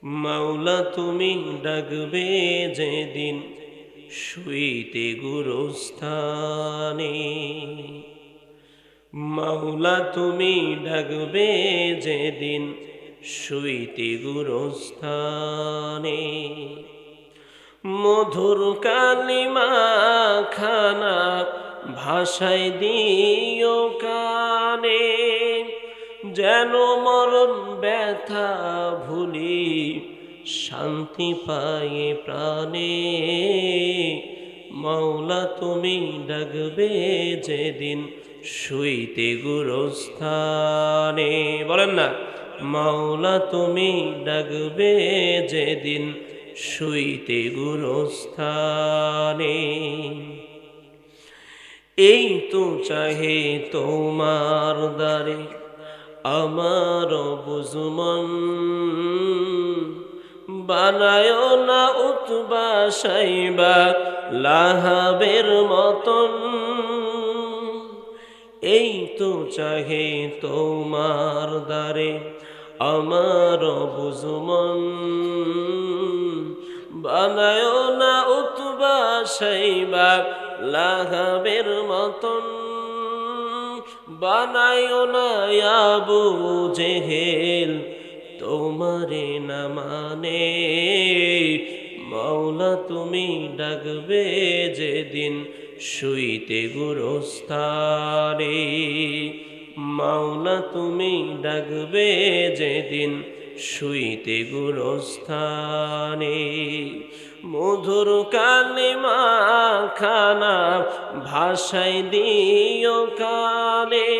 মাওলা তুমি ডাকবে যেদিন শুইতে গুরুস্থানে, মাওলা তুমি ডাকবে যেদিন শুইতে গুরুস্থানে, মধুর কালিমা খানা ভাষায় দিও কানে, যেন মরণ ব্যথা ভুলি শান্তি পায়ে প্রাণে। মাওলা তুমি ডাকবে যেদিন শুইতে গুরুস্থানে, বলেন না, মাওলা তুমি ডাকবে যেদিন শুইতে গুরুস্থানে। এই তো চাহে তোমার দ্বারে আমার বুঝমন, বানায় না উতবা সাইবা লাহাবের মতন। এই তো চাহে তোমার দ্বারে আমার বুঝমন, বানায় না উতবা সাইবা লাহাবের মতন। বানায় না আবু জেহেল তোমারে না মানে, মাওলা তুমি ডাকবে যেদিন শুইতে গুরুস্থানে, মাওলা তুমি ডাকবে যেদিন শুইতে গুরুস্থানে। মধুর কালিমা খানা ভাষায় দিও কানে,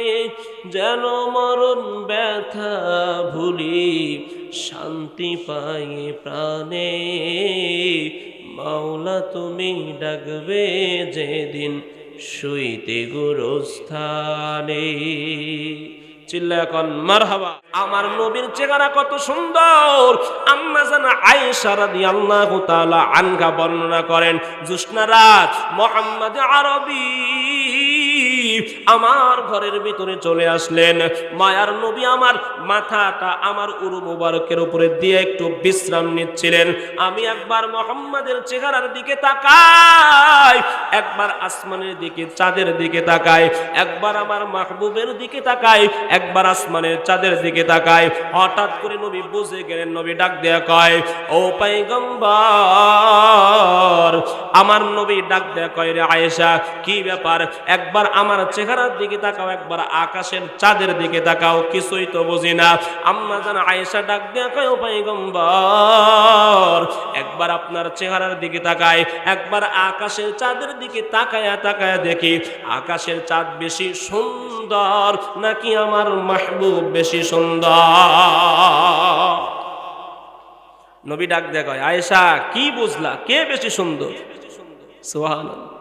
যেন মরণ ব্যথা ভুলি শান্তি পায়ে প্রাণে। মাওলা তুমি ডাকবে যেদিন শুইতে গুরুস্থানে। চিল্লায়া কন মারহাবা। আমার নবীর চেহারা কত সুন্দর, আম্মা জান আয়েশা রাদিয়াল্লাহু তাআলা আনহা বর্ণনা করেন, জ্যোৎস্না রাত মুহাম্মদ আরবী আমার ঘরের ভিতরে চলে আসলেন। মায়ার নবী আমার মাথাটা আমার উরু মুবারকের উপরে দিয়ে একটু বিশ্রাম নিচ্ছিলেন। আমি একবার মুহাম্মাদের চেহারার দিকে তাকাই, একবার আসমানের দিকে চাঁদের দিকে তাকাই, একবার আমার মাহবুবের দিকে তাকাই, একবার আসমানের চাঁদের দিকে তাকাই। হঠাৎ করে নবী বুঝে গেলেন, নবী ডাক দেয়া কয়, ও পয়গম্বর। আমার নবী ডাক দেয়া কয়, রে আয়েশা কি ব্যাপার? একবার আমার চেহারার দিকে তাকাও, একবার আকাশের চাঁদের দিকে তাকাও, কিছুই তো বুঝি না। আম্মা জান আয়েশা ডাক দেয়া কয়, ও পয়গম্বর একবার আপনার চেহারার দিকে তাকাই, একবার আকাশের চাঁদের দিকে তাকায়া তাকায়া দেখি আকাশের চাঁদ বেশি সুন্দর নাকি আমার মাহবুব বেশি সুন্দর? নবী ডাক দেয়া কয়, আয়েশা কি বুঝলা, কে বেশি সুন্দর? সুবহানাল্লাহ।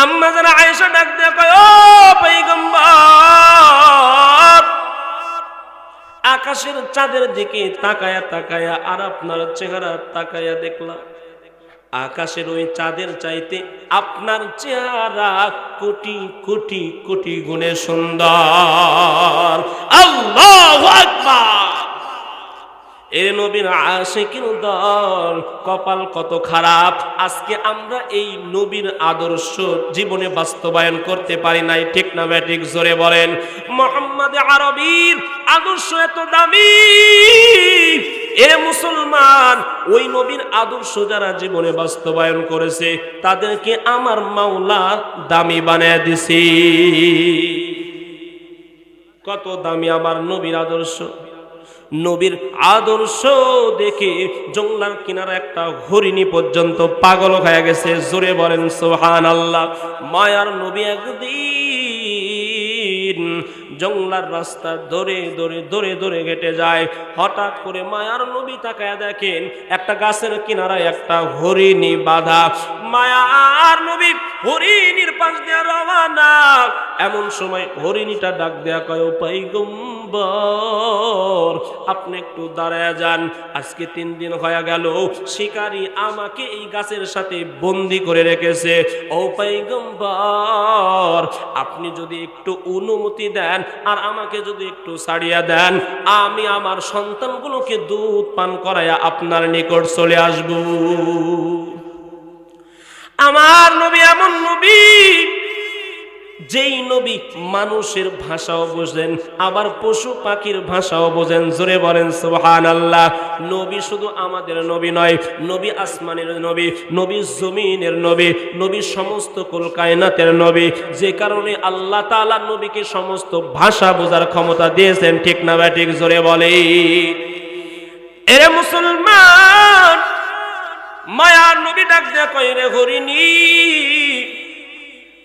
আম্মা জান আয়েশা ডাক দেয়া কয়, ও পয়গম্বর আকাশের চাঁদের দিকে তাকায়া তাকায়া আর আপনার চেহারা তাকায়া দেখলাম আকাশের ওই চাঁদের চাইতে আপনার চেহারা কোটি কোটি কোটি গুণে সুন্দর। আল্লাহু আকবার। এ নবীর আশিকিন দল কপাল কত খারাপ, আজকে আমরা এই নবীর আদর্শ জীবনে বাস্তবায়ন করতে পারি নাই। ঠিক না ব্যাটিক? জোরে বলেন। মুহাম্মদ আরবীর আদর্শ এত দামি, এ মুসলমান ওই নবীর আদর্শ যারা জীবনে বাস্তবায়ন করেছে তাদেরকে আমার মাওলা দামি বানায় দিছে। কত দামি আমার নবীর আদর্শ। নবীর আদর্শ দেখে জঙ্গলার কিনারা একটা হরিণী পর্যন্ত পাগল হয়ে গেছে। জোরে বলেন সুবহানাল্লাহ। মায়ার নবী একদিন জঙ্গলার রাস্তা ধরে ধরে ধরে ধরে হেঁটে যায়। হঠাৎ করে মায়ার নবী তাকায় দেখেন একটা গাছের কিনারায় একটা হরিণী বাঁধা। মায়ার নবী হরিণীর পাশ দিয়ে রওনা। এমন সময় হরিণীটা ডাক দেয়া কয়, ও পয়গম্বর পয়গম্বর আপনি একটু দাঁড়ায় যান, আজকে 3 দিন হয়ে গেল শিকারী আমাকে এই গাছের সাথে বন্দী করে রেখেছে। ও পয়গম্বর আপনি যদি একটু অনুমতি দেন আর আমাকে যদি একটু ছাড়িয়া দেন, আমি আমার সন্তানগুলোকে দুধ পান করায়া আপনার নিকট চলে আসব। আমার নবী এমন নবী, যেই নবী মানুষের ভাষাও বোঝেন আবার পশু পাখির ভাষাও বোঝেন। জোরে বলেন সুবহানাল্লাহ। নবী শুধু আমাদের নবী নয়, নবী আসমানের নবী, নবী জমিনের নবী, নবী সমস্ত কুল কায়নাতের নবী, যে কারণে আল্লাহ তাআলা নবীকে সমস্ত ভাষা বোঝার ক্ষমতা দিয়েছেন। ঠিক না বা ঠিক? জোরে বলে। এরে মুসলমান, মায়ার নবী ডাক দেয়া কই রে হরিণী,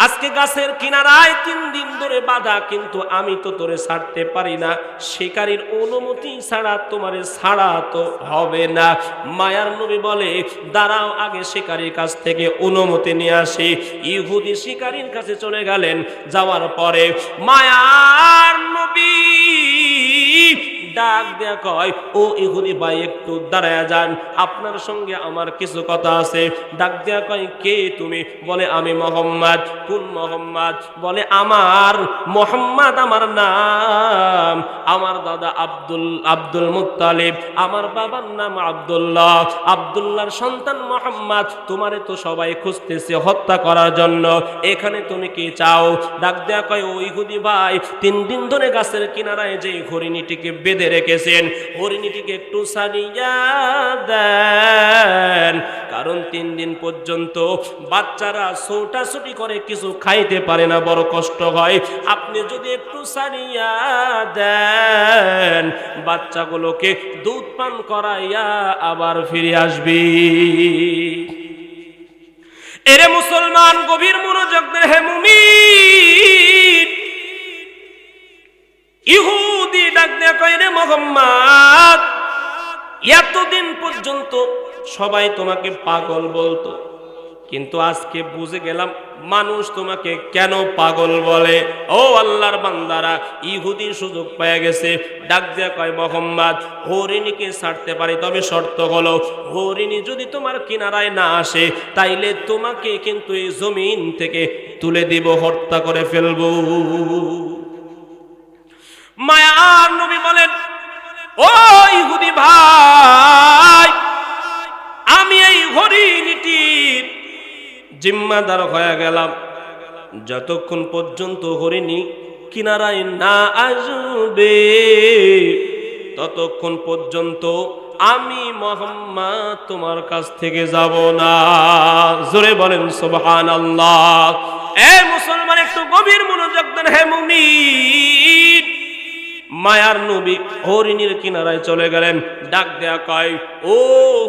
আজকে গাছের কিনারায় 3 দিন ধরে বাধা, কিন্তু আমি তো তোরে ছাড়তে পারি না, শিকারীর অনুমতি ছাড়া তোমারে ছাড়া তো হবে না। মায়ার নবী বলে দাঁড়াও, আগে শিকারীর কাছ থেকে অনুমতি নিয়ে আসি। ইহুদি শিকারীর কাছে চলে গেলেন। যাওয়ার পরে মায়ার নবী ডাক দেয়া কয়, ও ইহুদি ভাই একটু দাঁড়ায়া যান, আপনার সঙ্গে আমার কিছু কথা আছে। ডাক দেয়া কয়, কে তুমি? বলে আমি মোহাম্মদ। কোন মোহাম্মদ? বলে আমার মোহাম্মদ আমার নাম, আমার দাদা আব্দুল মুত্তালিব, আমার বাবার নাম আব্দুল্লাহ, আব্দুল্লাহর সন্তান মোহাম্মদ। তোমারে তো সবাই খুঁজতেছে হত্যা করার জন্য, এখানে তুমি কি চাও? ডাক দেয়া কয়, ও ইহুদি ভাই 3 দিন ধরে গাছের কিনারায় যে হরিণীটিকে বেঁধে রেখেছেন, হরিণীটিকে একটু ছাড়িয়া দেন, কারণ 3 দিন পর্যন্ত বাচ্চারা ছোটাছুটি করে কিছু খাইতে পারে না, বড় কষ্ট হয়। আপনি যদি একটু ছাড়িয়া দেন, বাচ্চাগুলোকে দুধ পান করাইয়া আবার ফিরে আসবি। এরে মুসলমান, গভীর মনোযোগ দেন হে মুমিন। ইহুদি ডাক দেয়া কয়, রে মুহাম্মদ, এতদিন পর্যন্ত সবাই তোমাকে পাগল বলতো, কিন্তু আজকে বুঝে গেলাম মানুষ তোমাকে কেন পাগল বলে। ও আল্লাহর বান্দারা, ইহুদি সুযোগ পেয়ে গেছে। ডাক দেয়া কয়, মুহাম্মদ হরিণীকে ছাড়তে পারি, তবে শর্ত হলো হরিণী যদি তোমার কিনারায় না আসে, তাইলে তোমাকে কিন্তু এই জমিন থেকে তুলে দিব, হত্যা করে ফেলবো। মায়ার নবী বলেন, ও ইহুদি ভাই, আমি এই হরিণীটির জিম্মাদার হয়ে গেলাম। যতক্ষণ পর্যন্ত হরিণী কিনারায় না আসবে, ততক্ষণ পর্যন্ত আমি মুহাম্মদ তোমার কাছ থেকে যাব না। জোরে বলেন সুবহানাল্লাহ। এ মুসলমান, একটু গভীর মনোযোগ দেন হে মুমিন। মায়ার নবী হরিণীর কিনারায় চলে গেলেন। ডাক দেয়া কয়, ও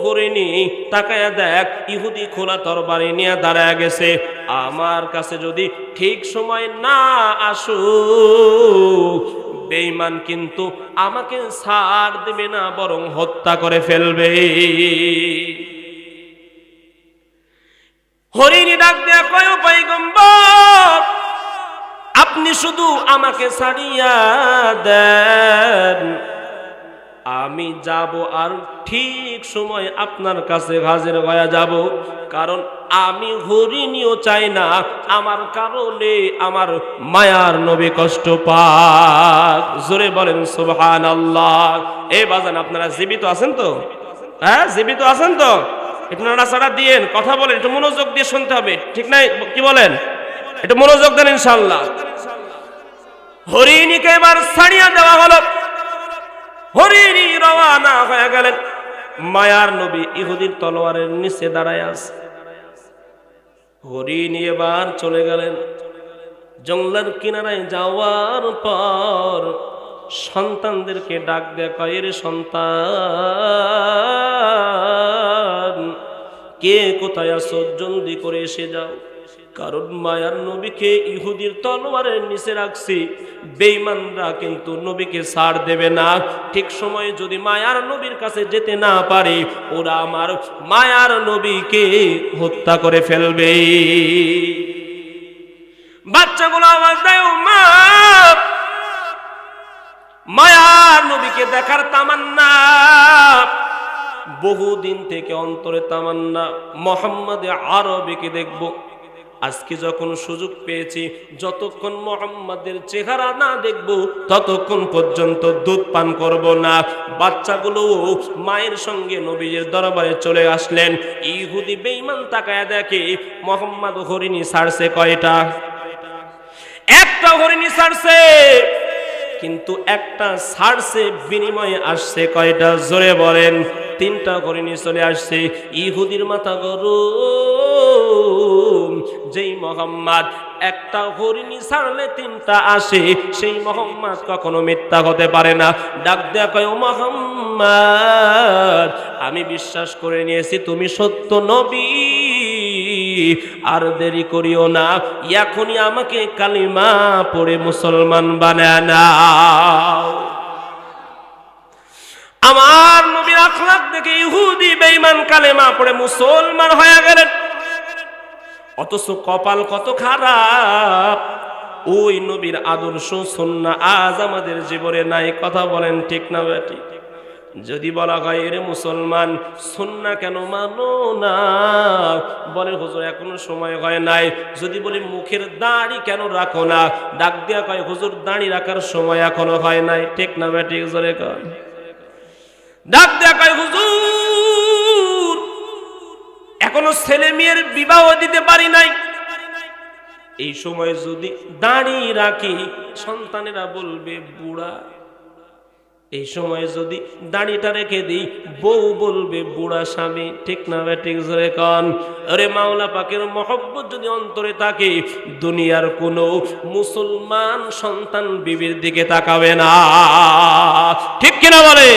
হরিণী তাকায়া দেখ, ইহুদি খোলা তরবারি নিয়ে দাঁড়ায় গেছে। আমার কাছে যদি ঠিক সময় না আসো, বেঈমান কিন্তু আমাকে ছাড় দেবে না, বরং হত্যা করে ফেলবে। হরিণী ডাক দেয়া কয়, ও পয়গম্বর, আপনি শুধু আমাকে ছাড়িয়া দেন, আমি যাব আর ঠিক সময় আপনার কাছে হাজির হয়ে যাব। কারণ আমি হরিণীও চাই না আমার কারণে আমার মায়ার নবী কষ্ট পাক। জোরে বলেন সুবহানাল্লাহ। এই বাজান, আপনারা জীবিত আছেন তো? হ্যাঁ, জীবিত আছেন তো? একটু নাড়াচাড়া দিয়েন, কথা বলেন, একটু মনোযোগ দিয়ে শুনতে হবে, ঠিক নাই? কি বলেন? একটু মনোযোগ দেন ইনশাআল্লাহ। হরিণীকে এবার ছাড়িয়া দেওয়া হলো। হরিণী রওয়ানা হয়ে গেলেন। মায়ার নবী ইহুদির তলোয়ারের নিচে দাঁড়ায় আছে। হরিণী এবার চলে গেলেন। জঙ্গলের কিনারায় যাওয়ার পর সন্তানদেরকে ডাক দেয়া কয়, রে সন্তান, কে কোথায় আছো? জলদি করে এসে যাও, কারণ মায়ার নবীকে ইহুদির তলোয়ারের নিচে রাখছি। বেঈমানরা কিন্তু নবীকে ছাড় দেবে না। ঠিক সময়ে যদি মায়ার নবীর কাছে যেতে না পারে, ওরা আমার মায়ার নবীকে হত্যা করে ফেলবে। বাচ্চাগুলো আওয়াজ দেয়, মা। মায়ার নবীকে দেখার তামান্না, বহুদিন থেকে অন্তরে তামান্না মুহাম্মদ আরবিকে দেখব। আজকে যখন সুযোগ পেয়েছি, যতক্ষণ মুহাম্মাদের চেহারা না দেখব ততক্ষণ পর্যন্ত দুধ পান করব না। বাচ্চাগুলো মায়ের সঙ্গে নবীর দরবারে চলে আসলেন। ইহুদি বেঈমান তাকায় দেখে মুহাম্মদ হরিণী ছাড়ছে কয়টা? একটা হরিণী ছাড়ছে, কিন্তু একটা ছাড়ছে বিনিময়ে আসছে কয়টা? জোরে বলেন। তিনটা হরিণী চলে আসছে। ইহুদির মাথা গরম। যেই মুহাম্মদ একটা হরিণী ছাড়লে তিনটা আসে, সেই মুহাম্মদ কখনো মিথ্যা হতে পারে না। ডাক দেয়া কয়, ও মুহাম্মদ, আমি বিশ্বাস করে নিয়েছি তুমি সত্য নবী, আর দেরি করিও না, এখনই আমাকে কালিমা পড়ে মুসলমান বানায় নাও। আমার নবীর আখলাক দেখে ইহুদি বেঈমান কালেমা পড়ে মুসলমান হয়ে গেলেন। অথচ কপাল কত খারাপ, ওই নবীর আদর্শ সুন্নাহ আজ আমাদের জীবনে নাই। কথা বলেন ঠিক না বেটি? যদি বলা হয় এরে মুসলমান সুন্নাহ কেন মানো না, বলে হুজুর এখনো সময় হয় নাই। যদি বলি মুখের দাড়ি কেন রাখো না, ডাক দিয়া কয় হুজুর দাড়ি রাখার সময় এখনো হয় নাই। ঠিক না বেটি? জোরে কয়। ডাক দেয়া কয় হুজুর এখনো ছেলে মেয়ের বিবাহ দিতে পারি নাই। এই সময় যদি দাড়ি রাখি সন্তানেরা বলবে বুড়া। এই সময় যদি দাড়িটা রেখে দিই বউ বলবে বুড়া স্বামী। ঠিক না ঠিক? জোরে কন। আরে মাওলা পাকের মহব্বত যদি অন্তরে থাকে, দুনিয়ার কোনো মুসলমান সন্তান বিবির দিকে তাকাবে না। ঠিক কিনা বলে?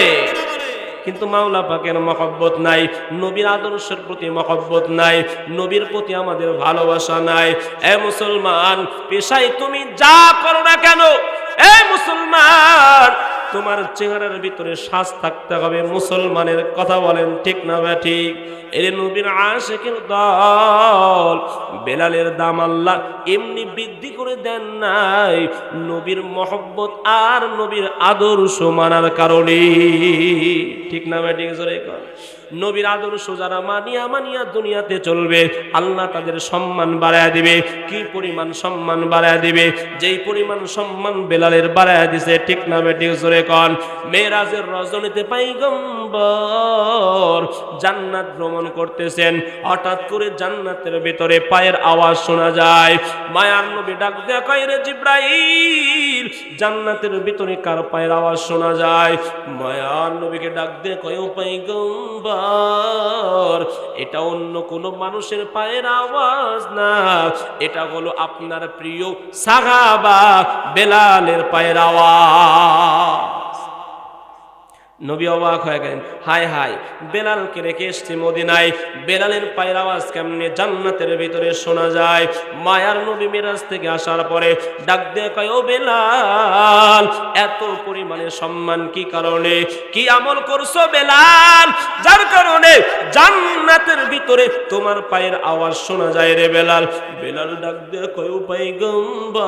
কিন্তু মাওলা পাকের মহব্বত নাই, নবীর আদর্শের প্রতি মহব্বত নাই, নবীর প্রতি আমাদের ভালোবাসা নাই। এ মুসলমান, পেশায় তুমি যা করো না কেন, এ মুসলমান তোমার চেহারার ভিতরে সাজ থাকতে হবে মুসলমানের। কথা বলেন ঠিক না ঠিক? এর নবীর আশিকের দল। বেলালের দাম আল্লাহ এমনি বৃদ্ধি করে দেন নাই, নবীর মহব্বত আর নবীর আদর্শ মানার কারণে। ঠিক না ঠিক? জোরে কর। নবীর আদর্শ যারা মানিয়া দুনিয়াতে চলবে, আল্লাহ তাদের সম্মান বাড়ায় দিবে। কি পরিমাণ সম্মান বাড়ায় দিবে? যেই পরিমাণ সম্মান বেলালের বাড়ায় দিছে। ঠিক না বেটি? জোরে কন। মেরাজের রজনীতে পয়গম্বর জান্নাত ভ্রমণ করতেছেন, হঠাৎ করে জান্নাতের ভিতরে পায়ের আওয়াজ শোনা যায়। মায়ার নবী ডাক দেয়া কয়, রে জিব্রাইল, জান্নাতের ভিতরে কার পায়ের আওয়াজ শোনা যায়? মায়ার নবীকে ডাক দেয়া কয়, ও পয়গম্বর, এটা অন্য কোন মানুষের পায়ের আওয়াজ না, এটা হলো আপনার প্রিয় সাহাবা বেলালের পায়ের আওয়াজ। নবী অবাক হয়ে গেলেন, হায় হায়, বেলালকে রেখে এসছি মদিনায়, বেলালের পায়ের আওয়াজ কেমনে জান্নাতের ভিতরে শোনা যায়? মায়ার নবী মিরাজ থেকে আসার পরে ডাক দিয়ে কয়, ও বেলাল, এত পরিমাণে সম্মান কি কারণে? কি আমল করছো বেলাল, যার কারণে জান্নাতের ভিতরে তোমার পায়ের আওয়াজ শোনা যায় রে বেলাল? বেলাল ডাক দিয়ে কয়, ও পয়গম্বর,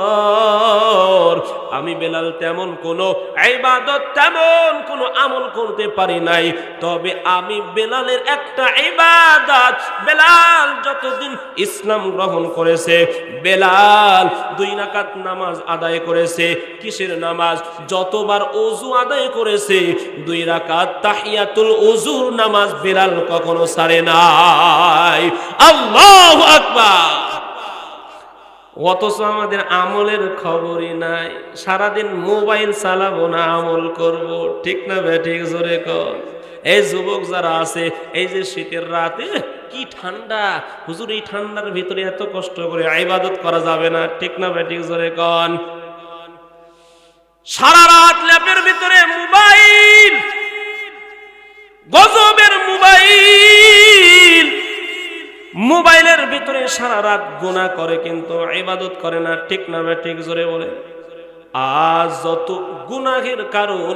আমি বেলাল তেমন কোনো ইবাদত, তেমন কোনো আমল করতে পারি নাই, তবে আমি বেলালের একটা ইবাদত, বেলাল যতদিন ইসলাম গ্রহণ করেছে, বেলাল 2 রাকাত নামাজ আদায় করেছে। কিসের নামাজ? যতবার ওযু আদায় করেছে 2 রাকাত তাহিয়াতুল ওযুর নামাজ বেলাল কখনো ছাড়ে নাই। আল্লাহু আকবার। অথচ আমাদের আমলের খবরই নাই, সারাদিন মোবাইল চালাবো না আমল করব। ঠিক না ঠিক? জোরে কর। এই যুবক যারা আছে, এই যে শীতের রাতে কি ঠান্ডা, হুজুর এই ঠান্ডার ভিতরে এত কষ্ট করে ইবাদত করা যাবে না। ঠিক না ঠিক? জোরে কর। সারা রাত ল্যাপের ভিতরে মোবাইল, গজবের মোবাইল, মোবাইলের ভিতরে সারা রাত গুনাহ করে কিন্তু ইবাদত করে না। ঠিক না ঠিক? জোরে বলে। আজ যত গুনাহের কারণ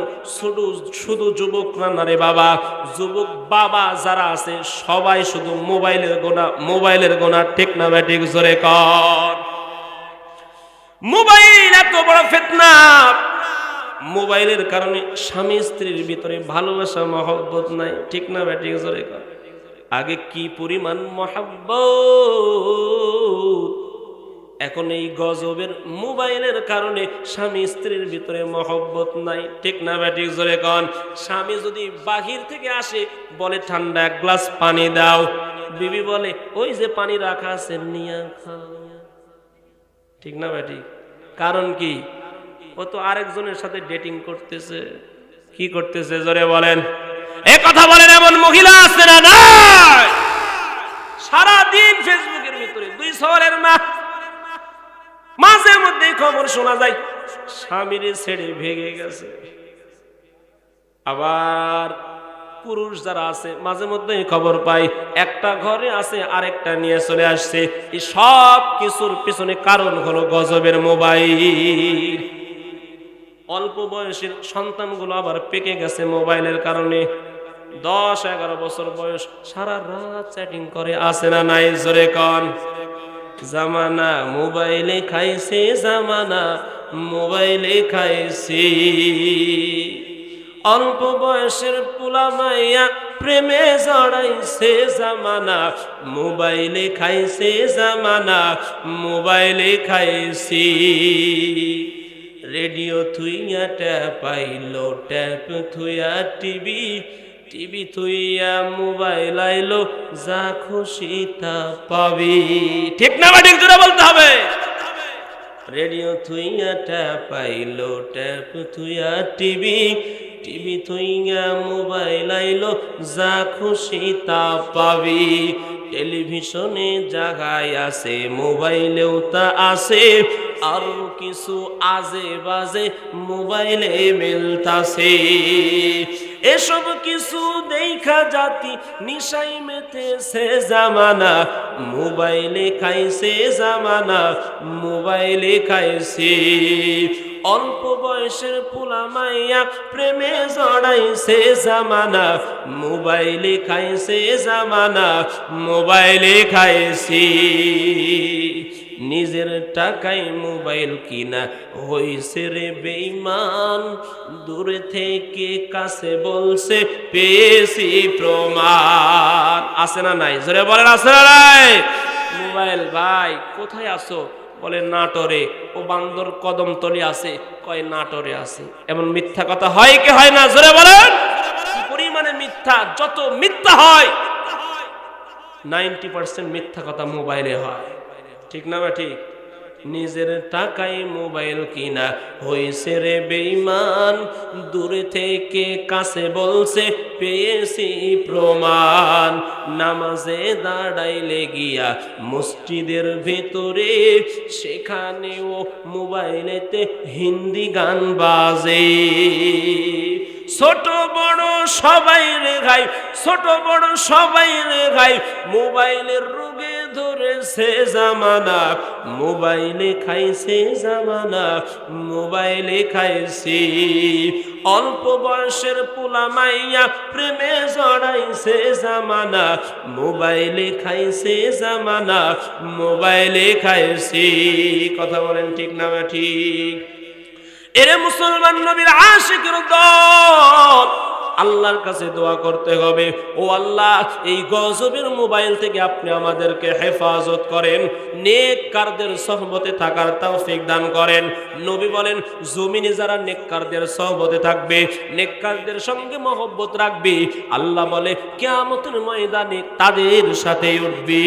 শুধু যুবকরা না রে বাবা, যুবক বাবা যারা আছে সবাই শুধু মোবাইলের গুনাহ। ঠিক না ঠিক? জোরে কর। মোবাইল এত বড় ফিতনা, মোবাইলের কারণে স্বামী স্ত্রীর ভিতরে ভালোবাসা মহব্বত নাই, ঠিক না ব্যাটিক জোরে কর। আগে কি পরিমাণ মহব্বত, এখন এই গজবের মোবাইলের কারণে স্বামী স্ত্রীর ভিতরে মহব্বত নাই, ঠিক না ব্যাটিক জোরে কন। স্বামী যদি বাহির থেকে আসে বলে ঠান্ডা এক গ্লাস পানি দাও, বিবি বলে ওই যে পানি রাখা আছে নিয়ে খাও, ঠিক না ব্যাটিক। কারণ কি, ও তো আরেকজনের সাথে ডেটিং করতেছে। কি করতেছে জোরে বলেন, এ কথা বলেন। এমন মহিলা আছে না নাই? সারা দিন ফেসবুকের ভিতরে 2 সওয়ালের মা, মাঝে মধ্যে খবর শোনা যায় স্বামীর ছেড়ে ভেগে গেছে। আবার পুরুষ যারা আছে মাঝে মধ্যে খবর পাই একটা ঘরে আছে আরেকটা নিয়ে চলে আসছে। এই সব কিছুর পিছনে কারণ হলো গজবের মোবাইল। অল্প বয়সের সন্তানগুলো আবার পেকে গেছে মোবাইলের কারণে। 10-11 বছর বয়স, সারা রাত চ্যাটিং করে, আছে না নাই জোরে কন। জামানা মোবাইলে খাইছে, জামানা মোবাইলে খাইছে। অল্প বয়সের পোলা মাইয়া প্রেমে জড়াইছে, জামানা মোবাইলে খাইছে, জামানা মোবাইলে খাইছে। রেডিও থুইয়া ট্যাপ আইলো, ট্যাপ থুইয়া টিভি, টিভি থুইয়া মোবাইল আইলো, যা খুশি তা পাবি, ঠিক না ঠিক জোরে বলতে হবে। রেডিও থুইয়া ট্যাপ আইলো, ট্যাপ থুইয়া টিভি, টিভি থুইয়া মোবাইল আইলো, যা খুশি তা পাবি। টেলিভিশনে জায়গায় আছে, মোবাইলেও তা আছে, আর কিছু আজে বাজে মোবাইলে মিলতাছে। এসব কিছু দেখা জাতি নিশাই মেতেছে, জামানা মোবাইলে খাইছে, জামানা মোবাইলে খাইছে। অল্প বয়সের পোলা মাইয়া প্রেমে জড়াইছে, জামানা মোবাইলে খাইছে, জামানা মোবাইলে খাইছে। নিজের টাকায় মোবাইল কিনা হইছে রে বেঈমান, দূরে থেকে কাছে বলছে পেয়েছি প্রমাণ, আছে না নাই জোরে বলেন, আছে না নাই। মোবাইল ভাই কোথায় আছো, বলে নাটোরে। ও বান্দর কদমতলি আছে, কয় নাটোরে আছে। এমন মিথ্যা কথা হয় কি হয় না জোরে বলেন। কি পরিমাণে মিথ্যা, যত মিথ্যা হয় 90% মিথ্যা কথা মোবাইলে হয়, ঠিক না বা ঠিক। নিজের টাকায় মোবাইল কিনা হইছে রে বেঈমান, দূরে থেকে কাছে বলছে পেয়েছি প্রমাণ। নামাজে দাঁড়াইলে গিয়া মসজিদের ভেতরে, সেখানেও মোবাইলেতে হিন্দি গান বাজে। ছোট বড় সবাই রে গাই, ছোট বড় সবাই রে গাই, মোবাইলের রোগে ধরেছে জামানা, মোবাইলে খাইছে, জামানা মোবাইলে খাইছে। অল্প বয়সের পোলা মাইয়া প্রেমে জড়াইছে, জামানা মোবাইলে খাইছে, জামানা মোবাইলে খাইছে। কথা বলেন ঠিক না ঠিক। এরে মুসলমান নবীর আশিকের দল, আল্লাহর কাছে দোয়া করতে হবে, ও আল্লাহ এই গজবের মোবাইল থেকে আপনি আমাদেরকে হেফাজত করেন, নেককারদের সোহবতে থাকার তৌফিক দান করেন। নবী বলেন জমিনে যারা নেককারদের সোহবতে থাকবে, নেককারদের সঙ্গে মহব্বত রাখবে, আল্লাহ বলে কিয়ামতের ময়দানে তাদের সাথে উঠবে।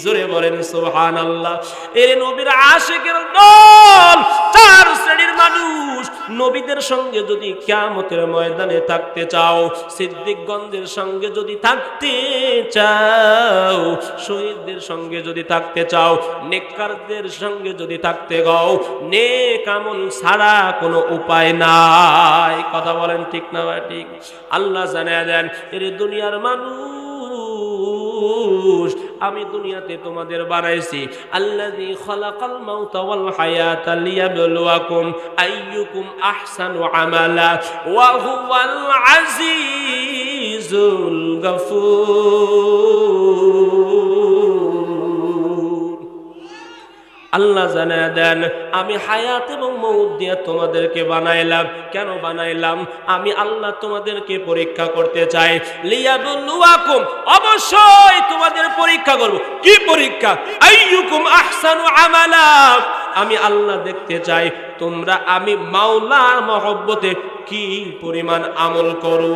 জোরে বলেন সুবহানাল্লাহ। এরে নবীর আশিকের দল, 4 শ্রেণীর মানুষ। নবীদের সঙ্গে যদি কিয়ামতের ময়দানে থাকতে চাও, সিদ্দিকগণদের সঙ্গে যদি থাকতে চাও, শহীদদের সঙ্গে যদি থাকতে চাও, নেককারদের সঙ্গে যদি থাকতে গাও, নেক আমল ছাড়া কোনো উপায় নাই। কথা বলেন ঠিক না ঠিক। আল্লাহ জানিয়ে দেন এর দুনিয়ার মানুষ, আমি দুনিয়াতে তোমাদের বানাইছি, আল্লাযী খালাকাল মাউতা ওয়াল হায়াতা লিয়াবলুয়াকুম আইয়ুকুম আহসানু আমালা ওয়া হুয়াল আজিজুল গাফুর। আল্লাহ জানায় দেন, আমি হায়াত এবং মউত দিয়ে তোমাদেরকে বানাইলাম। কেন বানাইলাম? আমি আল্লাহ তোমাদেরকে পরীক্ষা করতে চাই। লিয়াবলুয়াকুম, অবশ্যই তোমাদের পরীক্ষা করব। কি পরীক্ষা? আইয়ুকুম আহসানু আমালা। আমি আল্লাহ দেখতে চাই তোমরা আমি মাওলার মহব্বতে কি পরিমাণ আমল করো।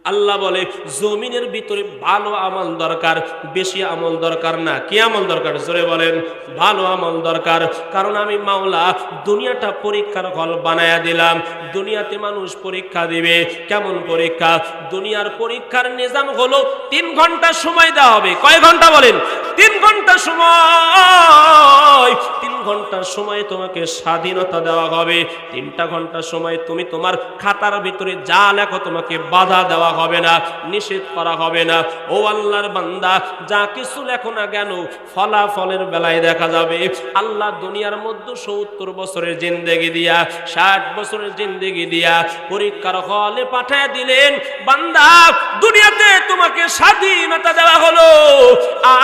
আল্লাহ বলে জমিনের ভিতরে ভালো আমল দরকার, বেশি আমল দরকার না। কি আমল দরকার? জোরে বলেন। ভালো আমল দরকার। কারণ আমি মাওলা দুনিয়াটা পরীক্ষার হল বানায়া দিলাম। দুনিয়াতে মানুষ পরীক্ষা দিবে। কেমন পরীক্ষা? দুনিয়ার পরীক্ষার নিজাম হলো 3 ঘন্টা সময় দেওয়া হবে। কয় ঘন্টা বলেন? 3 ঘন্টা সময়। 3 ঘন্টা সময় তোমাকে স্বাধীনতা দেওয়া হবে। 3টা ঘন্টা সময় তুমি তোমার খাতার ভিতরে যা লেখো তোমাকে বাধা দেওয়া হবে না, নিষেধ করা হবে না। ও আল্লাহর বান্দা, যা কিছু লেখো না কেন ফলাফলের বেলায় দেখা যাবে। আল্লাহ দুনিয়ার মধ্যে 70 বছরের জিন্দেগি দিয়া, 60 বছরের জিন্দেগি দিয়া পরীক্ষার হলে পাঠিয়ে দিলেন। বান্দা, দুনিয়াতে তোমাকে স্বাধীনতা দেওয়া হলো।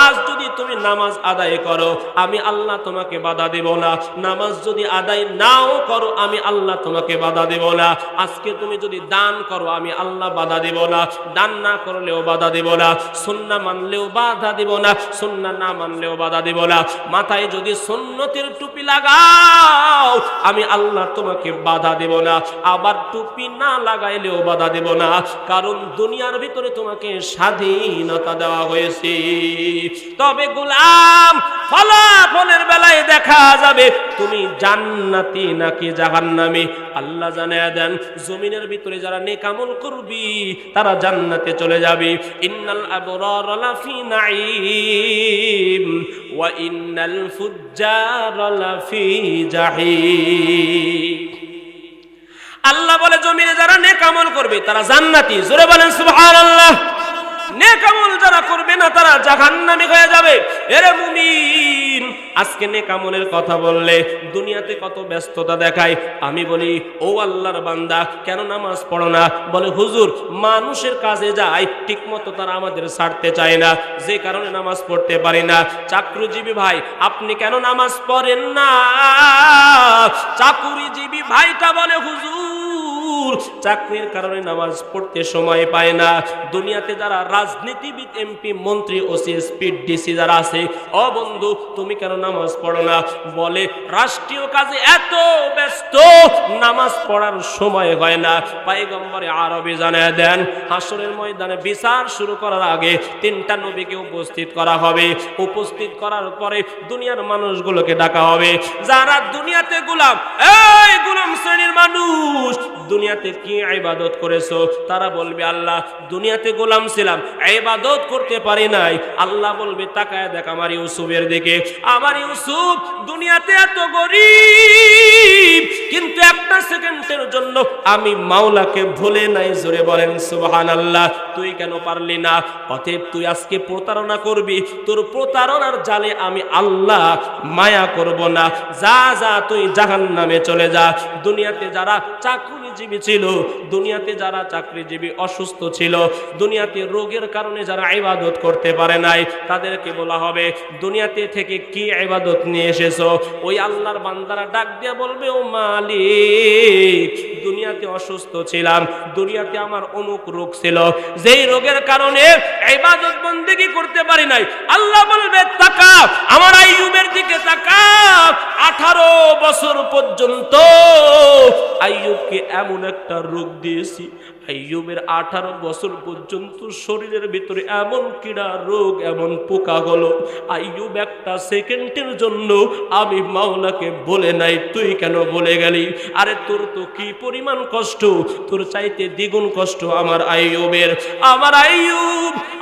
আজ যদি তুমি নামাজ আদায় করো, আমি আল্লাহ তোমাকে বাধা দেব না। নামাজ যদি আদায় নাও করো, আমি আল্লাহ তোমাকে বাধা দেব না। আজকে তুমি যদি দান করো, আমি আল্লাহ বাধা দেব না। দান না করলেও বাধা দেব না। সুন্নাহ মানলেও বাধা দেব না। সুন্নাহ না মানলেও বাধা দেব না। মাথায় যদি সুন্নতের টুপি লাগাও, আমি আল্লাহ তোমাকে বাধা দেব না। আবার টুপি না লাগাইলেও বাধা দেব না। কারণ দুনিয়ার ভিতরে তোমাকে স্বাধীনতা দেওয়া হয়েছে। তবে গোলাম, ফলাফলের বেলায় দেখা যাবে তুমি জান্নাতি নাকি জাহান্নামী। আল্লাহ জানায়া দেন, জমিনের ভিতরে যারা নেক আমল করবি তারা জান্নাতে চলে যাবে। ইন্নাল আবরারা লাফি নাঈম ওয়া ইন্নাল ফুজ্জারা লাফি জাহিম। আল্লাহ বলে জমিনে যারা নেক আমল করবে তারা জান্নাতি। জোরে বলেন সুবহানাল্লাহ। নেক আমল যারা করবে না তারা জাহান্নামী হয়ে যাবে। এরে মুমিন, আজকে নেক আমলের কথা বললে দুনিয়াতে কত ব্যস্ততা দেখায়। আমি বলি, ও আল্লাহর বান্দা, কেন নামাজ পড়ো না? বলে হুজুর, মানুষের কাজে যায় ঠিক মতো তারা আমাদের ছাড়তে চায় না, যে কারণে নামাজ পড়তে পারি না। চাকরিজীবী ভাই, আপনি কেন নামাজ পড়েন না? চাকরিজীবী ভাইটা বলে হুজুর, চাকরির কারণে নামাজ পড়তে সময় পায় না। দুনিয়াতে যারা রাজনীতিবিদ, এমপি, মন্ত্রী, ওসি, স্পিড, ডিসি যারা আছে, ও বন্ধু তুমি কেন নামাজ পড়ো না? বলে রাষ্ট্রীয় কাজে এত ব্যস্ত, নামাজ পড়ার সময় হয় না। পয়গম্বরে আরবি জানায় দেন, হাসরের ময়দানে বিচার শুরু করার আগে 3টা নবীকে উপস্থিত করা হবে। উপস্থিত করার পরে দুনিয়ার মানুষগুলোকে ডাকা হবে। যারা দুনিয়াতে গোলাম, এই গোলাম শ্রেণীর মানুষ, দুনিয়াতে কি ইবাদত করেছো? তারা বলবে আল্লাহ দুনিয়াতে গোলাম ছিলাম, ইবাদত করতে পারি নাই। আল্লাহ বলবে তাকায় দেখ আমার ইউসুফের দিকে। আমার ইউসুফ দুনিয়াতে এত গরীব, কিন্তু একটা সেকেন্ডের জন্য আমি মাওলাকে ভুলে নাই। জোরে বলেন সুবহানাল্লাহ। তুই কেন পারলি না? অতএব তুই আজকে প্রতারণা করবি, তোর প্রতারণার জালে আমি আল্লাহ মায়া করব না। যা যা তুই জাহান্নামে চলে যা। দুনিয়াতে যারা চাকরিজীবী ছিল, দুনিয়াতে যারা চাকরিজীবী অসুস্থ ছিল, দুনিয়াতে রোগের কারণে যারা ইবাদত করতে পারে নাই, তাদেরকে বলা হবে দুনিয়াতে থেকে কি ইবাদত নিয়ে এসেছো? ওই আল্লাহর বান্দারা ডাক দিয়ে বলবে, ও মালিক, দুনিয়াতে অসুস্থ ছিলাম, দুনিয়াতে আমার অমুক রোগ ছিল, যেই রোগের কারণে ইবাদত বন্দেগী করতে পারি নাই। আল্লাহ বলবে তাকা, আমার আইয়ুবের দিকে তাকা। 18 বছর পর্যন্ত আইয়ুবকে এমন একটা রোগ দিয়েছি, আইয়ুবের 18 বছর পর্যন্ত শরীরের ভিতরে এমন কিড়া রোগ, এমন পোকা হলো, আইয়ুব একটা সেকেন্ডের জন্য আমি মাওলাকে বলে নাই। তুই কেন বলে গেলি? আরে তোর তো কি পরিমাণ কষ্ট, তোর চাইতে দ্বিগুণ কষ্ট আমার আইয়ুবের। আমার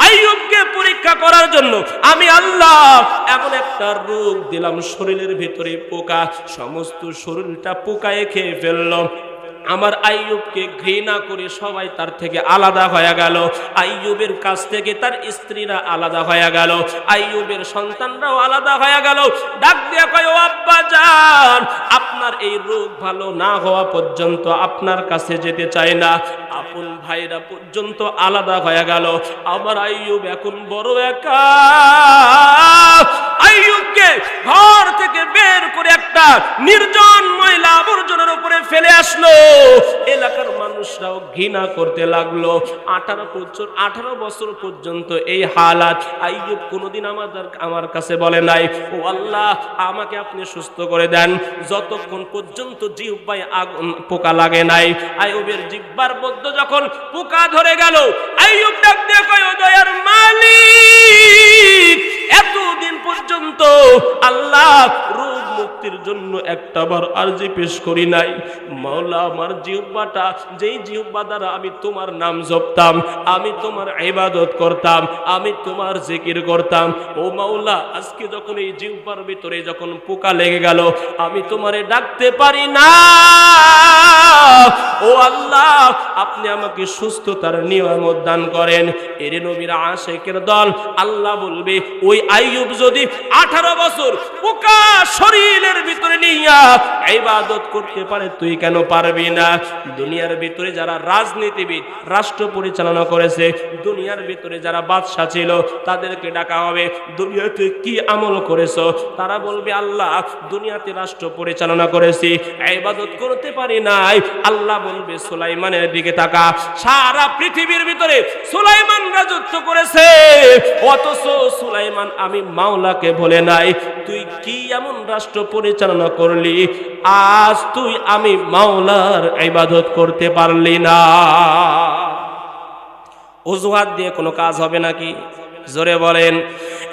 আইয়ুবকে পরীক্ষা করার জন্য আমি আল্লাহ এমন একটা রোগ দিলাম, শরীরের ভিতরে পোকা, সমস্ত শরীরটা পোকায় খেয়ে ফেললো। আমার আইয়ুবকে ঘৃণা করে সবাই তার থেকে আলাদা হয়ে গেল। আইয়ুবের কাছ থেকে তার স্ত্রীরা আলাদা হয়ে গেল, আইয়ুবের সন্তানরাও আলাদা হয়ে গেল। ডাক দিয়ে কয়, ও আব্বা জান, আপনার এই রোগ ভালো না হওয়া পর্যন্ত আপনার কাছে যেতে চায় না। আপন ভাইরা পর্যন্ত আলাদা হয়ে গেল। আমার আইয়ুব এখন বড় একা। আইয়ুবকে ঘর থেকে বের করে একটা নির্জন ময়লা আবর্জনার উপরে ফেলে আসলো। এলাকার মানুষরাও ঘৃণা করতে লাগলো। 18 বছর পর্যন্ত এই হালাত। আইয়ুব কোনোদিন আমার কাছে বলে নাই, ও আল্লাহ আমাকে আপনি সুস্থ করে দেন, যতক্ষণ পর্যন্ত জিহ্বায় পোকা লাগে নাই। আইয়ুবের জিহ্বার মধ্যে যখন পোকা ধরে গেল, আইয়ুব ডাক দিয়ে কয়, ও দয়ার মালিক, এতদিন পর্যন্ত আল্লাহ রোগ মুক্তির জন্য একটাবার আরজি পেশ করি নাই। মাওলা আমার জিহ্বাটা, যেই জিহ্বা দ্বারা আমি তোমার নাম জপতাম, আমি তোমার ইবাদত করতাম, আমি তোমার জিকির করতাম, ও মাওলা আজকে যখন এই জিহ্বার ভিতরে যখন পোকা লেগে গেল, আমি তোমারে ডাকতে পারি না। ও আল্লাহ আপনি আমাকে সুস্থতার নিয়ামত দান করেন। এর নবীর আশিকের দল আল্লাহ বলবে, ওই আইয়ুব যদি 18 বছর পোকা শরীরের ভিতরে নিয়া ইবাদত করতে পারে, তুই কেন পারবি না? দুনিয়ার ভিতরে যারা রাজনীতিবিদ, রাষ্ট্র পরিচালনা করেছে, দুনিয়ার ভিতরে যারা বাদশা ছিল, তাদেরকে ডাকা হবে, দুনিয়াতে কি আমল করেছো? তারা বলবে, আল্লাহ দুনিয়াতে রাষ্ট্র পরিচালনা করেছি, ইবাদত করতে পারি নাই। আল্লাহ বলবে, সুলাইমানের দিকে তাকা, সারা পৃথিবীর ভিতরে সুলাইমান রাজত্ব করেছে, অথচ সুলাইমান আমি মাওলাকে বলে নাই। তুই কি এমন রাষ্ট্র পরিচালনা করলি, আজ তুই আমি মাওলার ইবাদত করতে পারলি না? অজুহাত দিয়ে কোনো কাজ হবে নাকি? জোরে বলেন।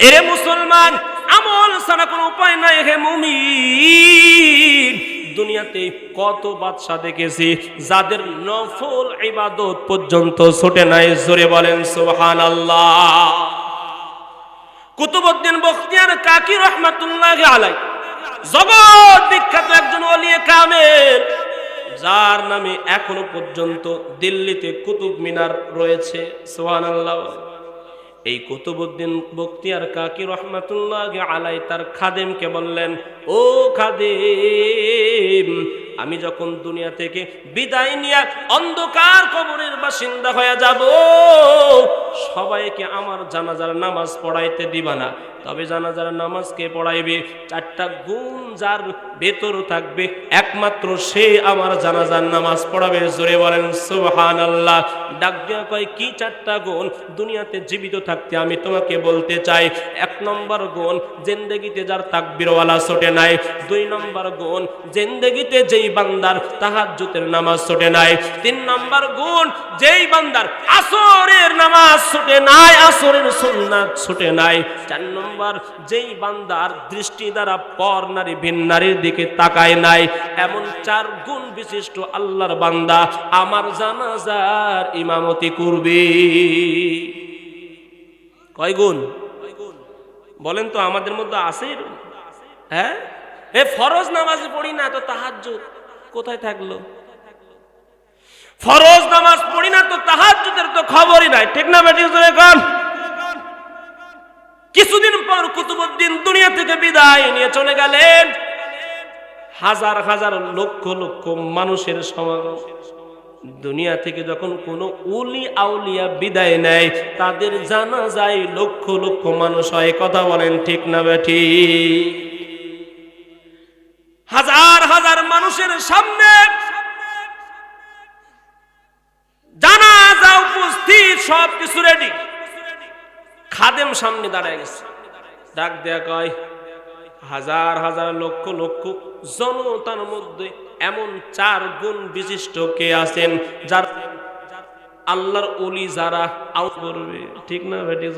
এরে মুসলমান, আমল ছাড়া কোনো উপায় নাই। হে মুমিন, দুনিয়াতে কত বাদশা দেখেছি যাদের নফল ইবাদত পর্যন্ত ছোটে নাই। জোরে বলেন সুবহানাল্লাহ। কুতুবউদ্দিন বখতিয়ার কাকি রহমাতুল্লাহি আলাইহি জগৎ বিখ্যাত একজন ওলিয়ে কামেল, যার নামে এখনো পর্যন্ত দিল্লিতে কুতুব মিনার রয়েছে। সুবহানাল্লাহ। এই কুতুবউদ্দিন বখতিয়ার কাকি রহমাতুল্লাহি আলাইহি তার খাদেমকে বললেন, ও খাদেম, আমি যখন দুনিয়া থেকে বিদায় নিয়ে অন্ধকার কবরের বাসিন্দা হয়ে যাব, সবাইকে আমার জানাজার নামাজ পড়াইতে দিবা না, তবে জানাজার নামাজ কে পড়াইবে? 4টা গুণ যার ভেতর থাকবে, একমাত্র সে আমার জানাজার নামাজ পড়াবে। জোরে বলেন সুবহানাল্লাহ। ডাক দিয়া কয়, কি 4টা গুণ? দুনিয়াতে জীবিত থাকতে আমি তোমাকে বলতে চাই। 1 নম্বর গুণ, জিন্দেগিতে যার তাকবীরওয়ালা ছোটে নাই। 2 নম্বর গুণ, জিন্দেগিতে যেই বান্দার তাহাজ্জুদের নামাজ ছোটে নাই। 3 নম্বর গুণ, যেই বান্দার আসরের নামাজ ছোটে নাই, আসরের সুন্নাত ছোটে নাই। 4 নম্বর, যেই বান্দার দৃষ্টি দ্বারা পর নারী ভিন নারীর দিকে তাকায় নাই। এমন 4 গুণ বিশিষ্ট আল্লাহর বান্দা আমার জানাজার ইমামতি করবে। কয় গুণ বলেন তো? আমাদের মধ্যে আছে? হ্যাঁ, এ ফরজ নামাজ পড়ি না তো তাহাজ্জুদ কোথায় থাকলো? ফরজ নামাজ পড়ি না তো তাহাজ্জুদের তো খবরই নাই। ঠিক না বেটি? এখন কিছুদিন পর কুতুবউদ্দিন দুনিয়া থেকে বিদায় নিয়ে চলে গেলেন। হাজার হাজার লক্ষ লক্ষ মানুষের সমাগম। দুনিয়া থেকে যখন কোনো ওলি আউলিয়া বিদায় নেয়, তাদের জানাজায় লক্ষ লক্ষ মানুষ হয়। কথা বলেন ঠিক না বেটি? হাজার হাজার মানুষের সামনে জানাজা উপস্থিত, সবকিছু রেডি। খাদেম সামনে দাঁড়ায় গেছে, ডাক দেয়া কয়, হাজার হাজার লক্ষ লক্ষ জনতার মধ্যে এমন 4 গুণ বিশিষ্ট কে আছেন যার আল্লাহর ওলি যারা আউট করবে? ঠিক না বেটি?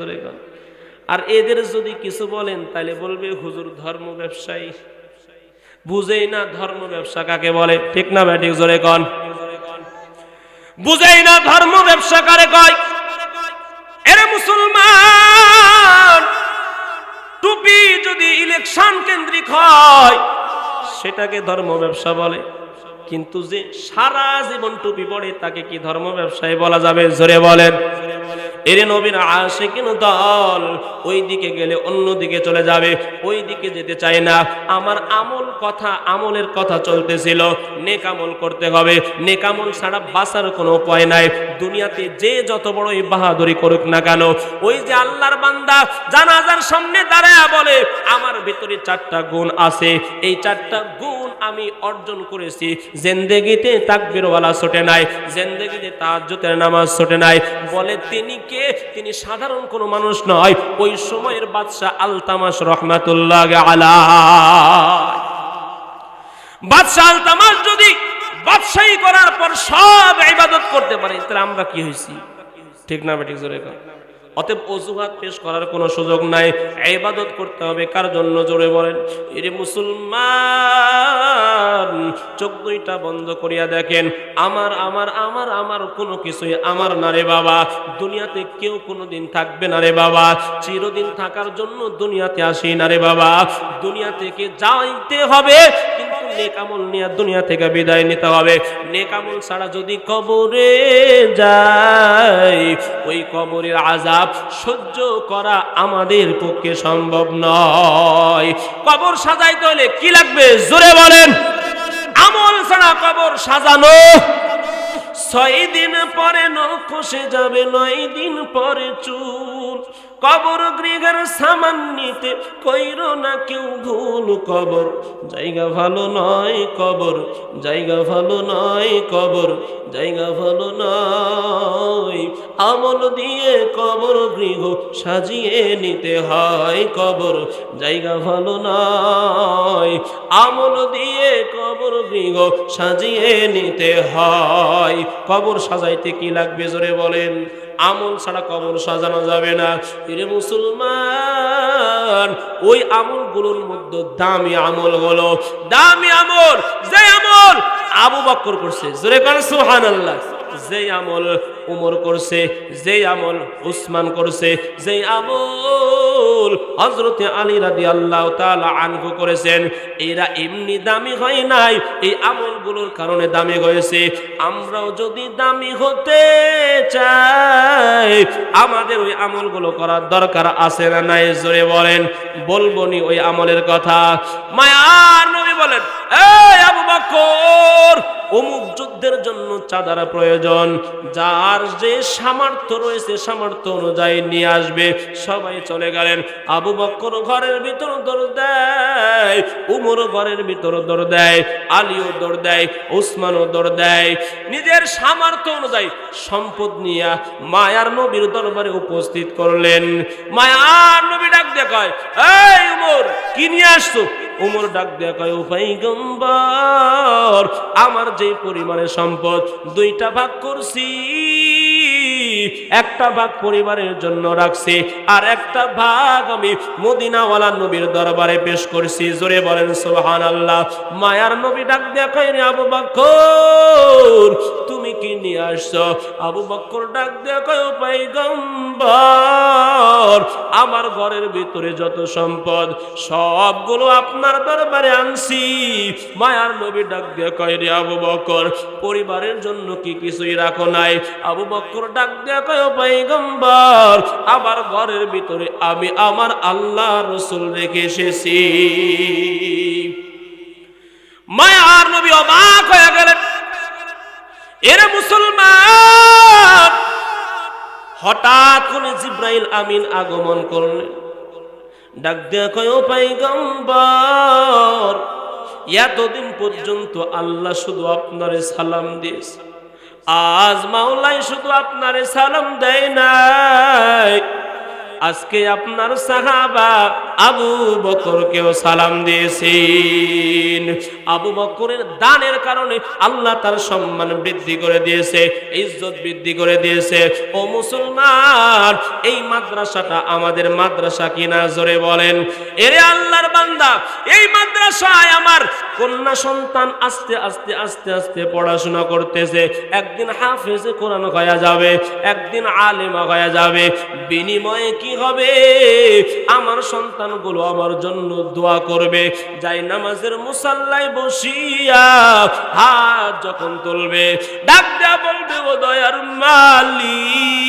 আর এদের যদি কিছু বলেন তাহলে বলবে হুজুর ধর্ম ব্যবসায়ী, বুঝেই না ধর্ম ব্যবসা কাকে বলে। ঠিক না বেটি? জোরে কন। বুঝেই না ধর্ম ব্যবসা কারে কয়। এরে মুসলমান, টুপি যদি ইলেকশন কেন্দ্রিক হয় সেটাকে ধর্ম ব্যবসা বলে, কিন্তু যে সারা জীবন টুপি পরে তাকে কি ধর্ম ব্যবসায়ী বলা যাবে? জোরে বলেন। এরে নবীর আশিকিন দল ওই দিকে গেলে অন্য দিকে চলে যাবে, ওই দিকে যেতে চায় না। আমার আমলের কথা চলতেছিল, নেক আমল করতে হবে, নেক আমল ছাড়া বাঁচার কোনো উপায় নাই। দুনিয়াতে যে যত বড়ই বাহাদুরি করুক না কেন, ওই যে আল্লাহর বান্দা জানাজার সামনে দাঁড়ায়া বলে আমার ভিতরে 4টা গুণ আছে, এই 4টা গুণ আমি অর্জন করেছি। জিন্দেগিতে তাকবীরওয়ালা ছোটে নাই, জিন্দেগিতে তাহাজ্জুদের নামাজ ছোটে নাই। বলে তিনি কে? তিনি সাধারণ কোনো মানুষ নয়, ওই সময়ের বাদশা আলতামাস রহমাতুল্লাহ আলাইহি। বাদশা আলতামাস যদি বাদশাহী করার পর সব ইবাদত করতে পারে, তাহলে আমরা কি হইছি? ঠিক না বেঠিক? জোরে কর। অতএব অজুহাত পেশ করার কোনো সুযোগ নাই, ইবাদত করতে হবে। কার জন্য? জোরে বলেন। এরে মুসলমান, চোখ দুইটা বন্ধ করিয়া দেখেন, আমার কোনো কিছুই আমার না রে বাবা। দুনিয়াতে কেউ কোনোদিন থাকবে না রে বাবা, চিরদিন থাকার জন্য দুনিয়াতে আসি না রে বাবা। দুনিয়া থেকে যাইতে হবে, কিন্তু নেক আমল নিয়ে দুনিয়া থেকে বিদায় নিতে হবে। নেক আমল ছাড়া যদি কবরে যায়, ওই কবরের আযাব সহ্য করা আমাদের পক্ষে সম্ভব নয়। কবর সাজাইতে হলে কি লাগবে? জোরে বলেন। আমল ছাড়া কবর সাজানো। 6 দিন পরে নখ খসে যাবে, 9 দিন পরে চুল। কবর গৃহের সামান নিতে কইরো না কেউ ভুল। কবর জায়গা ভালো নয়, কবর জায়গা ভালো নয়, কবর জায়গা ভালো নয়। আমল দিয়ে কবর গৃহ সাজিয়ে নিতে হয়, কবর জায়গা ভালো নয়। আমল দিয়ে কবর গৃহ সাজিয়ে নিতে হয়। কবর সাজাইতে কি লাগবে? জোরে বলেন। আমল ছাড়া কবর সাজানো যাবে না। এরে মুসলমান, ওই আমলগুলোর মধ্যে দামি আমল হলো, দামি আমল যে আমল আবু বকর করছে, জোরে বলেন সুবহানাল্লাহ। যে আমল উমর করছে, যে আমল উসমান করছে, যে আমল হযরত আলী রাদিয়াল্লাহু তাআলা আনহু করেছেন, এরা এমনি দামি হয় নাই, এই আমলগুলোর কারণে দামি হয়েছে। আমরাও যদি দামি হতে চাই, আমাদের ওই আমলগুলো করার দরকার আছে না নাই? জোরে বলেন। বলবনি ওই আমলের কথা। মায়ার নবী বলেন, এই আবু বকর, অমুক যুদ্ধের জন্য চাঁদার প্রয়োজন, যার যে সামর্থ্য রয়েছে সামর্থ্য অনুযায়ী নিয়ে আসবে। সবাই চলে গেলেন। আবু বকর ঘরের ভিতর দৌড় দেয়, উমর ঘরের ভিতর দৌড় দেয়, আলীও দৌড় দেয়, উসমানও দৌড় দেয়। নিজের সামর্থ্য অনুযায়ী সম্পদ নিয়ে মায়ার নবীর দরবারে উপস্থিত করলেন। মায়ার নবী ডাক দিয়ে কয়, এই উমর, কি নিয়ে আসছো? উমর ডাক দিয়ে কয়, ও পয়গম্বর, আমার যে পরিমাণে সম্পদ 2টা ভাগ করছি, একটা ভাগ পরিবারের জন্য রাখছি, আর একটা ভাগ আমি মদিনাওয়ালা নবীর দরবারে পেশ করছি। জোরে বলেন সুবহানাল্লাহ। মায়ার নবী ডাক দিয়ে কয়, রে আবু বকর, তুমি কি নিয়ে আসছো? আবু বকর ডাক দিয়ে কয়, ও পয়গম্বর, আমার ঘরের ভিতরে যত সম্পদ সবগুলো আপনার দরবারে আনছি। মায়ার নবী ডাক দিয়ে কয়, রে আবু বকর, পরিবারের জন্য কি কিছুই রাখো নাই? আবু বকর ডাক দিয়ে কয়, ও পয়গম্বর, আমার ঘরের ভিতরে আমি আমার আল্লাহ রাসূল রেখে এসেছি। মায়ার নবী অবাক হয়ে গেলেন। এরে মুসলমান, হঠাৎ করে জিব্রাইল আমিন আগমন করলেন। ডাক দিয়া কয়, ও পয়গম্বর, এতদিন পর্যন্ত আল্লাহ শুধু আপনারে সালাম দিয়েছে, আজ মাওলাই শুধু আপনারে সালাম দেয় নাই, আজকে আপনার সাহাবা আবু বকরকেও সালাম দিয়েছেন। আবু বকরের দানের কারণে আল্লাহ তার সম্মান বৃদ্ধি করে দিয়েছে, ইজ্জত বৃদ্ধি করে দিয়েছে। ও মুসলমান, এই মাদ্রাসাটা আমাদের মাদ্রাসা কিনা? জোরে বলেন। এরে আল্লাহর বান্দা, এই মাদ্রাসায় আমার কন্যা সন্তান আস্তে আস্তে আস্তে আস্তে পড়াশোনা করতেছে। একদিন হাফেজে কোরআন হয়ে যাবে, একদিন আলেমা হয়ে যাবে। বিনিময়ে কি হবে? আমার সন্তানগুলো আমার জন্য দোয়া করবে। যাই নামাজের মুসাল্লায় বসিয়া হাত যখন তুলবে, ডাক দেয়া বলবে, ও দয়ার মালিক,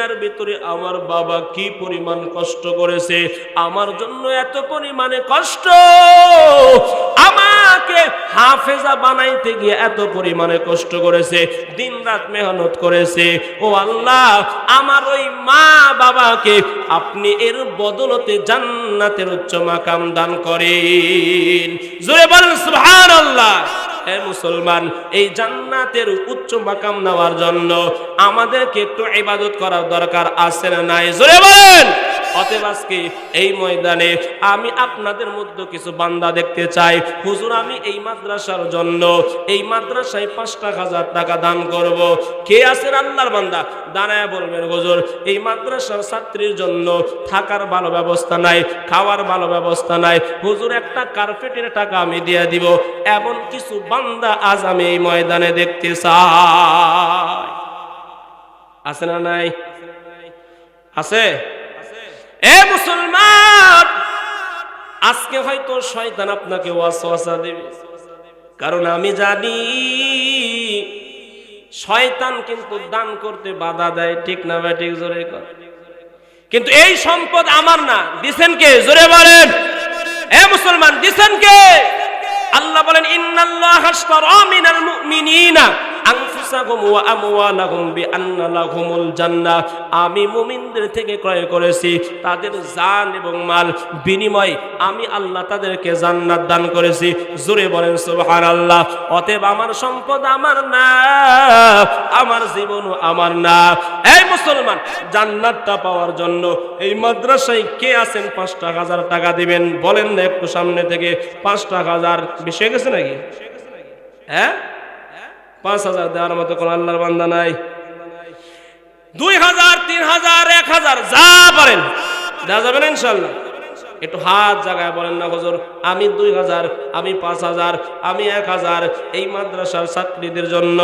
দুনিয়ার ভিতরে আমার বাবা কি পরিমাণ কষ্ট করেছে, আমার জন্য এত পরিমাণে কষ্ট, আমাকে হাফেজা বানাইতে গিয়ে এত পরিমাণে কষ্ট করেছে, দিন রাত মেহনত করেছে। ও আল্লাহ, আমার ওই মা বাবাকে আপনি এর বদলতে জান্নাতের উচ্চ মাকাম দান করেন। জোরে বলেন সুবহানাল্লাহ। হে মুসলমান, এই জান্নাতের উচ্চ মাকাম নেওয়ার জন্য আমাদেরকে একটু ইবাদত করার দরকার আছে না নাই? জোরে বলেন। অতএব আজকে এই ময়দানে আমি আপনাদের মধ্যে কিছু বান্দা দেখতে চাই, হুজুর আমি এই মাদ্রাসার জন্য এই মাদ্রাসায় 5,000 টাকা দান করব। কে আছেন আল্লাহর বান্দা? দাঁড়ায় বলবেন, হুজুর এই মাদ্রাসার ছাত্রীর জন্য থাকার ভালো ব্যবস্থা নাই, খাওয়ার ভালো ব্যবস্থা নাই, হুজুর একটা কার্পেটের টাকা আমি দিয়ে দিব। এমন কিছু বান্দা আজ আমি এই ময়দানে দেখতে চাই। আছে না নাই? আছে? এ মুসলমান, আজকে হয়তো শয়তান আপনাকে ওয়াসওয়াসা দেবে, কারণ আমি জানি শয়তান কিন্তু দান করতে বাধা দেয়, ঠিক না ভাই? ঠিক, জোরে কর। কিন্তু এই সম্পদ আমার না, দিছেন কে? জোরে বলেন। এ মুসলমান, দিছেন কে? আল্লাহ বলেন, ইন্নাল্লাহা আশতারা মিনাল মুমিনিনা আনফুসাহুম ওয়া আমওয়ালাহুম বিআন্না লাহুমুল জান্নাহ। আমি মুমিনদের থেকে ক্রয় করেছি তাদের জান এবং মাল বিনিময়ে আমি আল্লাহ তাদেরকে জান্নাত দান করেছি। জোরে বলেন সুবহানাল্লাহ। অতএব আমার সম্পদ আমার না, আমার জীবনও আমার না। এই মুসলমান, জান্নাতটা পাওয়ার জন্য এই মাদ্রাসায় কে আছেন 5,000 টাকা দিবেন? বলেন না একটু সামনে থেকে। 5,000 বেশি হয়ে গেছে নাকি? হ্যাঁ, 5,000 দেওয়ার মতো কোন আল্লাহর বান্দা নাই? 2,000, 3,000, 1,000 যা পারেন দেওয়া যাবে না ইনশাআল্লাহ? একটু হাত জায়গায় বলেন না, হুজুর আমি 2,000, আমি 5,000, আমি 1,000 এই মাদ্রাসার ছাত্রীদের জন্য,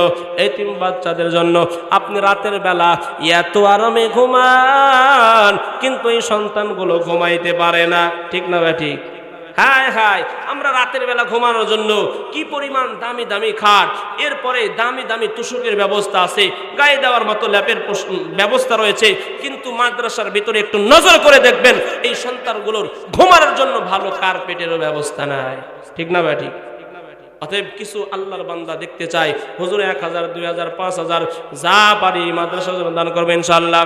এতিম বাচ্চাদের জন্য। আপনি রাতের বেলা এত আরামে ঘুমান, কিন্তু এই সন্তানগুলো ঘুমাইতে পারে না, ঠিক না ভাই? ঠিক। হায় হায়, আমরা রাতের বেলা ঘুমানোর জন্য কি পরিমাণ দামি দামি খাট, এরপরে দামি দামি তুষকের ব্যবস্থা আছে, গায়ে দেওয়ার মতো ল্যাপের ব্যবস্থা রয়েছে, কিন্তু মাদ্রাসার ভিতরে একটু নজর করে দেখবেন এই সন্তানগুলোর ঘুমানোর জন্য ভালো কার্পেটেরও ব্যবস্থা নাই, ঠিক না ভাই? ঠিক। অতএব কিছু আল্লাহর বান্দা দেখতে চাই, হুজুর 1,000, 2,000, 5,000 যা পারি মাদ্রাসার জন্য দান করবে ইনশাআল্লাহ।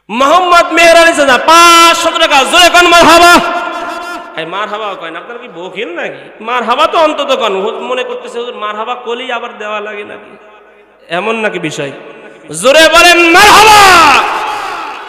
মোহাম্মদ মেহের আলী চাচা 500 টাকা। জোরে কোন মারহাবা। এই মারহাবা কয় না, আপনার কি বকিল নাকি? মারহাবা তো অন্তত কোন মনে করতেছে হুজুর মারহাবা কলি আবার দেওয়া লাগে নাকি, এমন নাকি বিষয়? জোরে বলেন মারহাবা।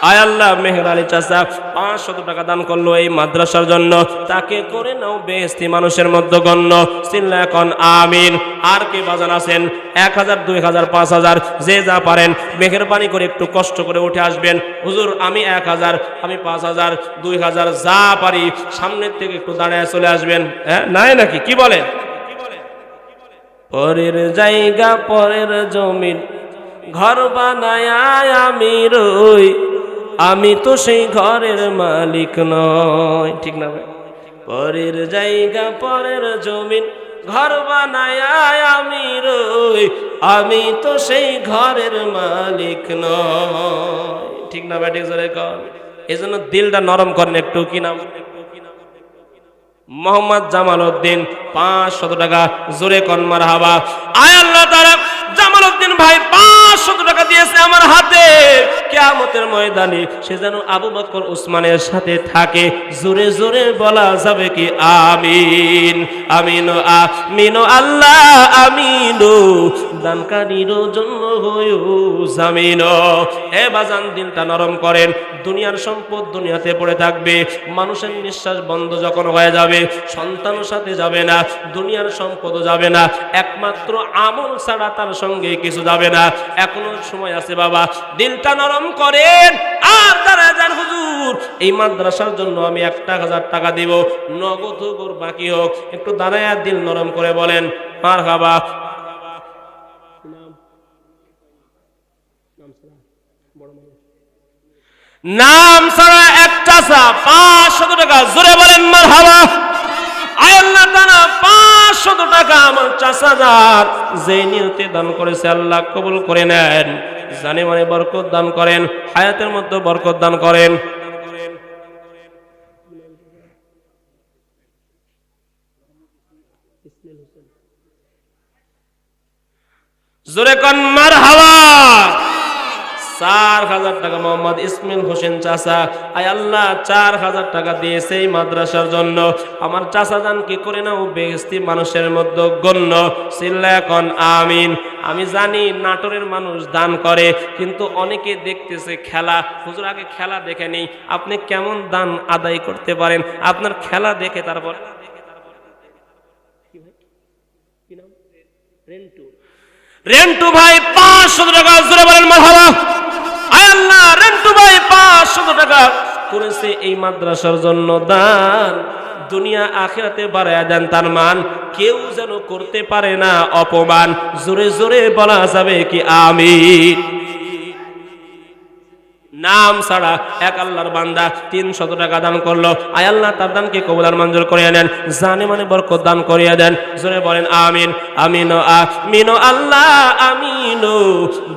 আয় আল্লাহ, মেহের আলী চাচা 500 টাকা দান করলো এই মাদ্রাসার জন্য, তাকে করে নাও বেহেশতি মানুষের মধ্যে গণ্য। চিল্লা এখন আমিন। আর কে বাজান আছেন? 1,000, 2,000, 5,000 যে যা পারেন মেহেরবানি করে একটু কষ্ট করে উঠে আসবেন। হুজুর আমি 1,000, আমি 5,000, 2,000 যা পারি সামনের থেকে একটু দাঁড়ায় চলে আসবেন। হ্যাঁ, নাই নাকি? কি বলেন? পরের জায়গা পরের জমিন ঘর বানায় আমি রই, আমি তো সেই ঘরের মালিক নয়, ঠিক না ভাই? পরের জায়গা পরের জমিন ঘর বানায় আমি রই, আমি তো সেই ঘরের মালিক নয়, ঠিক না ভাই? ঠিক জোরে কর। এই জন্য দিলটা নরম করেন একটু। কি নাম? মোহাম্মদ জামাল উদ্দিন 500 টাকা। জোরে কর মারহাবা। আয় আল্লাহ তাআলা জামাল উদ্দিন ভাই 500 টাকা দিয়েছে আমার হাতে। কিয়ামতের ময়দানে সে যেন আবু বকর উসমানের সাথে থাকে। জোরে জোরে বলা যাবে কি আমিন? আমিন আমিন আল্লাহ আমিন। দানকারীর জন্য হয়ো জামিন। হে বাজান, দিলটা নরম করেন। দুনিয়ার সম্পদ দুনিয়াতে পড়ে থাকবে, মানুষের নিঃশ্বাস বন্ধ যখন হয়ে যাবে, সন্তানের সাথে যাবে না, দুনিয়ার সম্পদও যাবে না, একমাত্র আমল ছাড়া তার সঙ্গে কিছু যাবে না। এখনো সময় আছে বাবা, দিলটা নরম করেন। আর দাঁড়ায় যান, হুজুর এই মাদ্রাসার জন্য আমি 1,000 টাকা দিব, নগদ হোক আর বাকি হোক। একটু দাঁড়ায় দিল নরম করে বলেন মারহাবা। নাম ছাড়া একটা চা 500 টাকা। জোরে বলেন মারহাবা। আয় আল্লাহ তাআলা 500 টাকা আমার চাচাজান যে নিয়তে দান করেছে আল্লাহ কবুল করে নেন, জানে মানে বরকত দান করেন, হায়াতের মধ্যে বরকত দান করেন। জোরে কোন মারহাবা। 4000 টাকা মোহাম্মদ ইসমাইল হোসেন চাচা, আয় আল্লাহ 4000 টাকা দিয়েছে এই মাদ্রাসার জন্য। আমার চাচা জান কি করে না ও বেহেশতি মানুষের মধ্যে গণ্য, চিল্লায়া কোন আমিন। আমি জানি নাটোরের মানুষ দান করে, কিন্তু অনেকে দেখতেছে খেলা। হুজুর আগে খেলা দেখে নেই, আপনি কেমন দান আদায় করতে পারেন আপনার খেলা দেখে। তারপর রেন্টু ভাই 500 টাকা, জোরে বলেন মারহাবা। আয় আল্লাহ রেন্টু ভাই 500 টাকা করেছে এই মাদ্রাসার জন্য দান। দুনিয়া আখিরাতে বাড়ায়া দেন তার মান, কেউ যেন করতে পারে না অপমান। জোরে জোরে বলা যাবে কি আমিন। নাম ছাড়া এক আল্লাহর বান্দা 300 টাকা দান করলো, আয় আল্লাহ তার দানকে কবুল আর মঞ্জুর করিয়া নেন, জানে মানে বরকত দান করিয়া দেন। জোরে বলেন আমিন। আমিন আমিন আল্লাহ আমিন,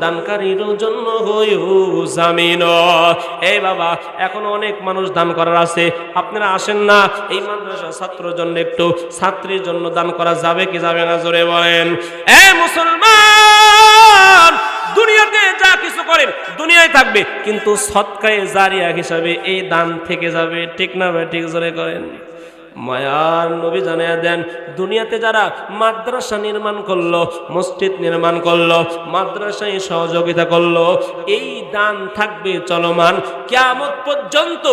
দানকারীর জন্য হইও জামিন। এই বাবা এখনো অনেক মানুষ দান করার আছে, আপনারা আসেন না এই মাদ্রাসা ছাত্রের জন্য, একটু ছাত্রীর জন্য দান করা যাবে কি যাবে না? জোরে বলেন। এই মুসলমান, দুনিয়াতে যা কিছু করেন দুনিয়ায় থাকবে, কিন্তু সদকায়ে জারিয়া হিসাবে এই দান থেকে যাবে, ঠিক না ভাই? ঠিক জোরে করেন। মায়ার নবী জানিয়ে দেন, দুনিয়াতে যারা মাদ্রাসা নির্মাণ করলো, মসজিদ নির্মাণ করলো, মাদ্রাসায় সহযোগিতা করলো, এই দান থাকবে চলমান কিয়ামত পর্যন্ত।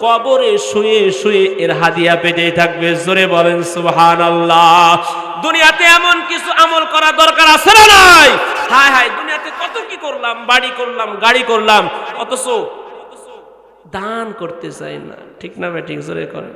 কবরে শুয়ে শুয়ে এর হাদিয়া পেতেই থাকবে। জোরে বলেন সুবহানাল্লাহ। দুনিয়াতে এমন কিছু আমল করা দরকার আছে না নাই? হায় হায়, দুনিয়াতে কত কি করলাম, বাড়ি করলাম, গাড়ি করলাম, অথচ দান করতে চাই না, ঠিক না ভাই? ঠিক জোরে করেন।